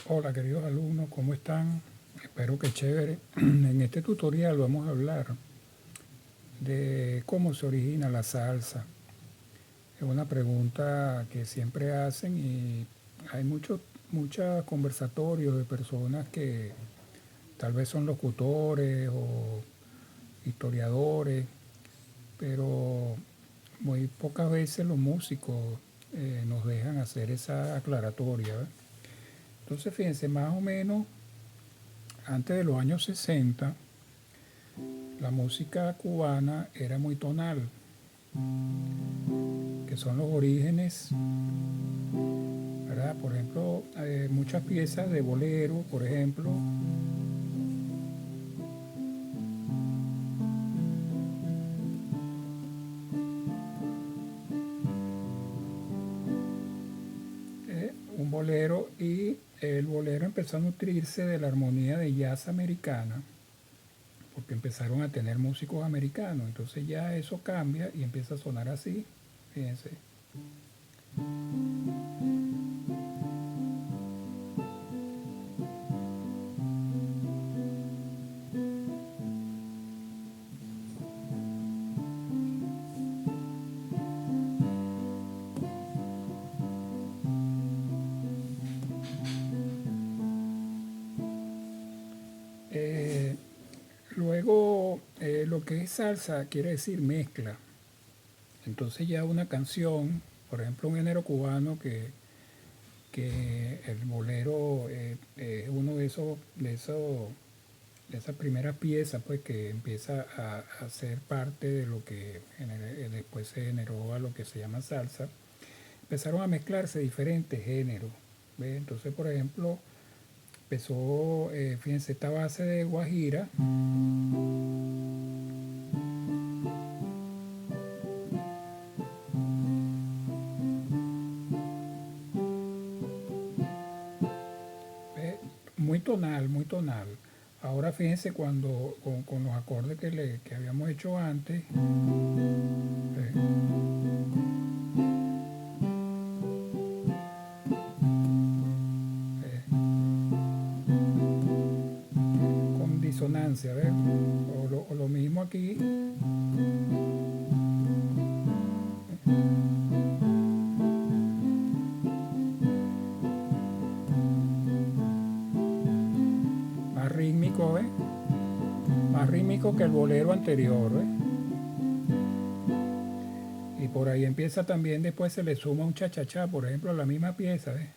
Hola queridos alumnos, ¿cómo están? Espero que chévere. En este tutorial vamos a hablar de cómo se origina la salsa. Es una pregunta que siempre hacen y hay muchos conversatorios de personas que tal vez son locutores o historiadores, pero muy pocas veces los músicos nos dejan hacer esa aclaratoria, ¿verdad? Entonces fíjense, más o menos antes de los años 60, la música cubana era muy tonal, que son los orígenes, ¿verdad? Por ejemplo, muchas piezas de bolero, por ejemplo, un bolero, y el bolero empezó a nutrirse de la armonía de jazz americana, porque empezaron a tener músicos americanos, entonces ya eso cambia y empieza a sonar así, fíjense. Eh, Luego, lo que es salsa quiere decir mezcla. Entonces ya una canción, por ejemplo, un género cubano que el bolero es uno de esas primeras piezas, pues, que empieza a ser parte de lo que después se generó a lo que se llama salsa. Empezaron a mezclarse diferentes géneros, ¿ve? Entonces, por ejemplo, empezó, fíjense, esta base de guajira, ¿ve? Muy tonal, muy tonal. Ahora fíjense cuando con los acordes que habíamos hecho antes, ¿ve? ¿Ve? Con disonancia, ¿ve? O lo mismo aquí, más rítmico, ¿ve? Más rítmico que el bolero anterior, ¿ve? Y por ahí empieza también, después se le suma un cha-cha-cha, por ejemplo, a la misma pieza, ¿ve?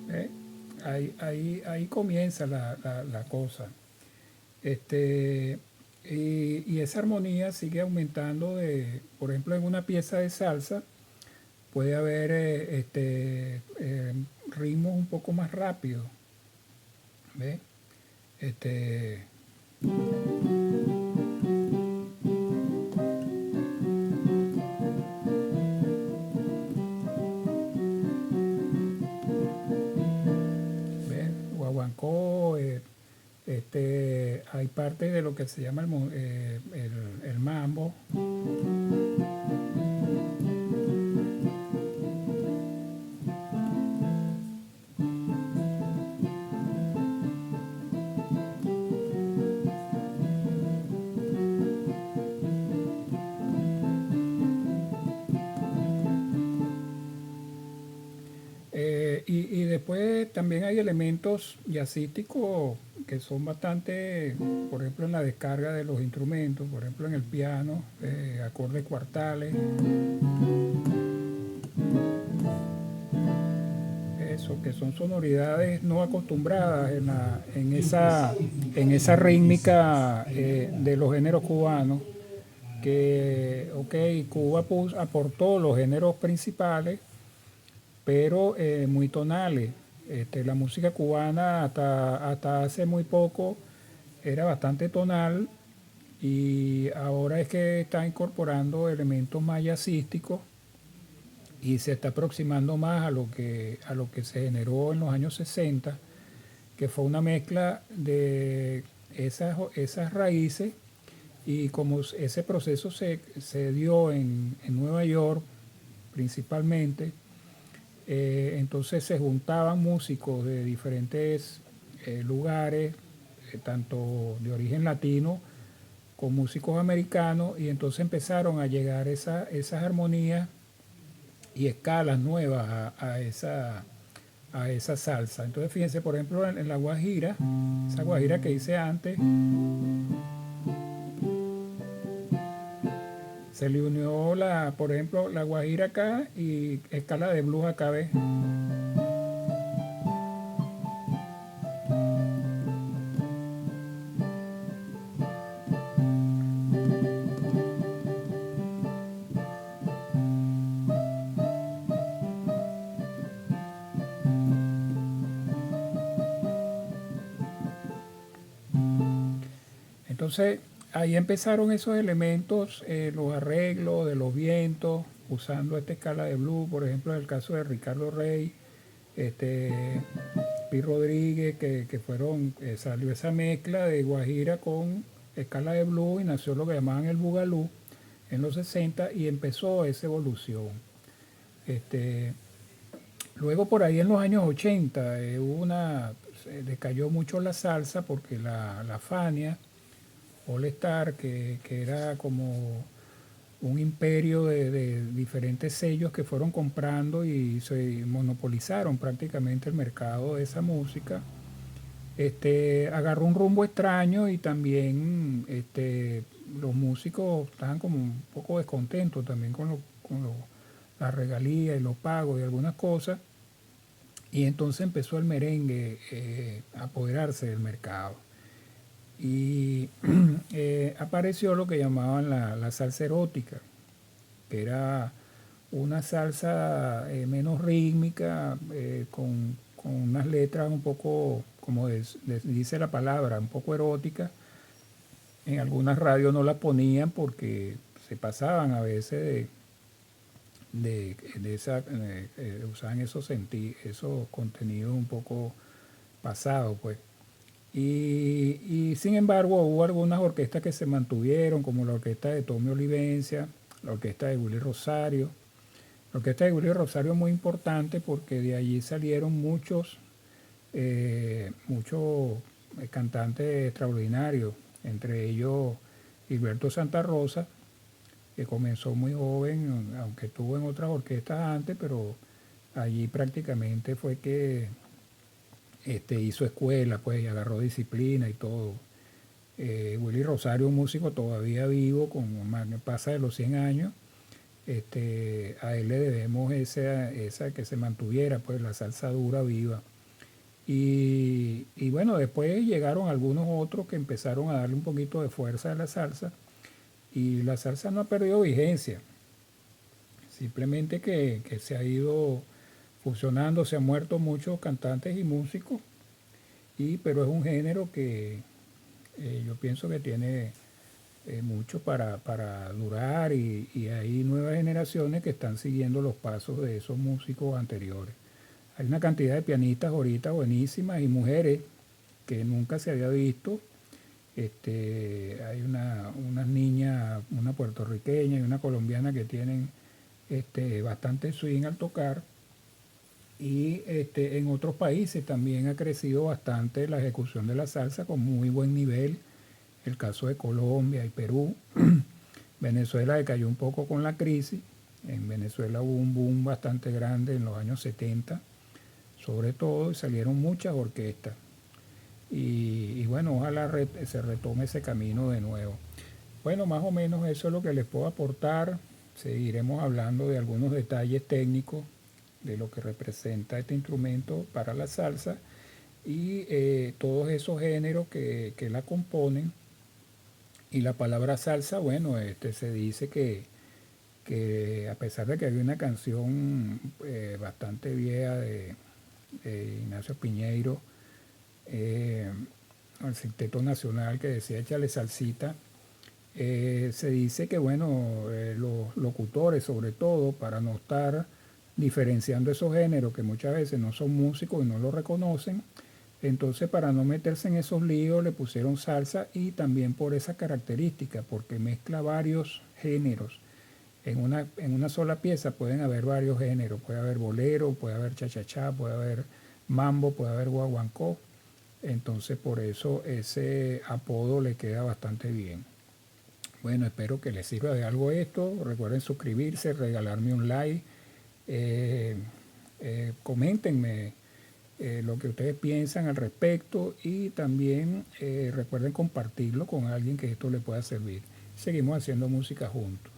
¿Ve? Ahí comienza la cosa. Este, y esa armonía sigue aumentando por ejemplo, en una pieza de salsa puede haber ritmos un poco más rápidos, ¿ve? Este, ¿ve? Guaguancó, hay parte de lo que se llama el mambo. Y después también hay elementos jazzísticos que son bastante, por ejemplo, en la descarga de los instrumentos, por ejemplo, en el piano, acordes cuartales, eso, que son sonoridades no acostumbradas en esa rítmica de los géneros cubanos, que, ok, Cuba aportó los géneros principales, pero muy tonales. La música cubana hasta hace muy poco era bastante tonal y ahora es que está incorporando elementos más jazzísticos y se está aproximando más a lo que se generó en los años 60, que fue una mezcla de esas raíces, y como ese proceso se dio en Nueva York principalmente, entonces se juntaban músicos de diferentes lugares, tanto de origen latino con músicos americanos, y entonces empezaron a llegar esas armonías y escalas nuevas a esa salsa. Entonces fíjense, por ejemplo, en la guajira, esa guajira que hice antes, se le unió por ejemplo, la guajira acá y escala de blues acá, ¿ves? Entonces, ahí empezaron esos elementos, los arreglos de los vientos, usando esta escala de blues, por ejemplo, en el caso de Ricardo Rey, este, Pi Rodríguez, que fueron, salió esa mezcla de guajira con escala de blues y nació lo que llamaban el bugalú en los 60, y empezó esa evolución. Este, Luego por ahí en los años 80 se decayó mucho la salsa porque la Fania All Star, que era como un imperio de diferentes sellos que fueron comprando y se monopolizaron prácticamente el mercado de esa música, agarró un rumbo extraño, y también los músicos estaban como un poco descontentos también con las regalías y los pagos y algunas cosas, y entonces empezó el merengue a apoderarse del mercado. Y apareció lo que llamaban la salsa erótica, que era una salsa menos rítmica, con unas letras un poco, como dice la palabra, un poco erótica. En algunas radios no la ponían porque se pasaban a veces usaban esos contenidos un poco pasados, pues. Y sin embargo hubo algunas orquestas que se mantuvieron, como la orquesta de Tommy Olivencia, la orquesta de Willy Rosario. La orquesta de Willy Rosario es muy importante porque de allí salieron muchos cantantes extraordinarios, entre ellos Gilberto Santa Rosa, que comenzó muy joven, aunque estuvo en otras orquestas antes, pero allí prácticamente fue que hizo escuela, pues, y agarró disciplina y todo. Willy Rosario, un músico todavía vivo, pasa de los 100 años. A él le debemos esa que se mantuviera, pues, la salsa dura viva. Y bueno, después llegaron algunos otros que empezaron a darle un poquito de fuerza a la salsa, y la salsa no ha perdido vigencia, simplemente que se ha ido fusionando, se han muerto muchos cantantes y músicos, pero es un género que yo pienso que tiene mucho para durar, y hay nuevas generaciones que están siguiendo los pasos de esos músicos anteriores. Hay una cantidad de pianistas ahorita buenísimas, y mujeres que nunca se había visto. Hay unas niñas, una puertorriqueña y una colombiana, que tienen bastante swing al tocar. Y en otros países también ha crecido bastante la ejecución de la salsa con muy buen nivel. El caso de Colombia y Perú. Venezuela decayó un poco con la crisis. En Venezuela hubo un boom bastante grande en los años 70, sobre todo, y salieron muchas orquestas. Y bueno, ojalá se retome ese camino de nuevo. Bueno, más o menos eso es lo que les puedo aportar. Seguiremos hablando de algunos detalles técnicos de lo que representa este instrumento para la salsa, y todos esos géneros que la componen. Y la palabra salsa, bueno, se dice que a pesar de que había una canción bastante vieja de Ignacio Piñeiro, el Sexteto Nacional, que decía échale salsita, se dice que, bueno, los locutores, sobre todo, para no estar diferenciando esos géneros, que muchas veces no son músicos y no lo reconocen, Entonces, para no meterse en esos líos, le pusieron salsa y también por esa característica, porque mezcla varios géneros. En una sola pieza pueden haber varios géneros. Puede haber bolero, puede haber cha-cha-cha, puede haber mambo, puede haber guaguancó. Entonces, por eso ese apodo le queda bastante bien. Bueno, espero que les sirva de algo esto. Recuerden suscribirse, regalarme un like. Eh, coméntenme lo que ustedes piensan al respecto y también recuerden compartirlo con alguien que esto le pueda servir. Seguimos haciendo música juntos.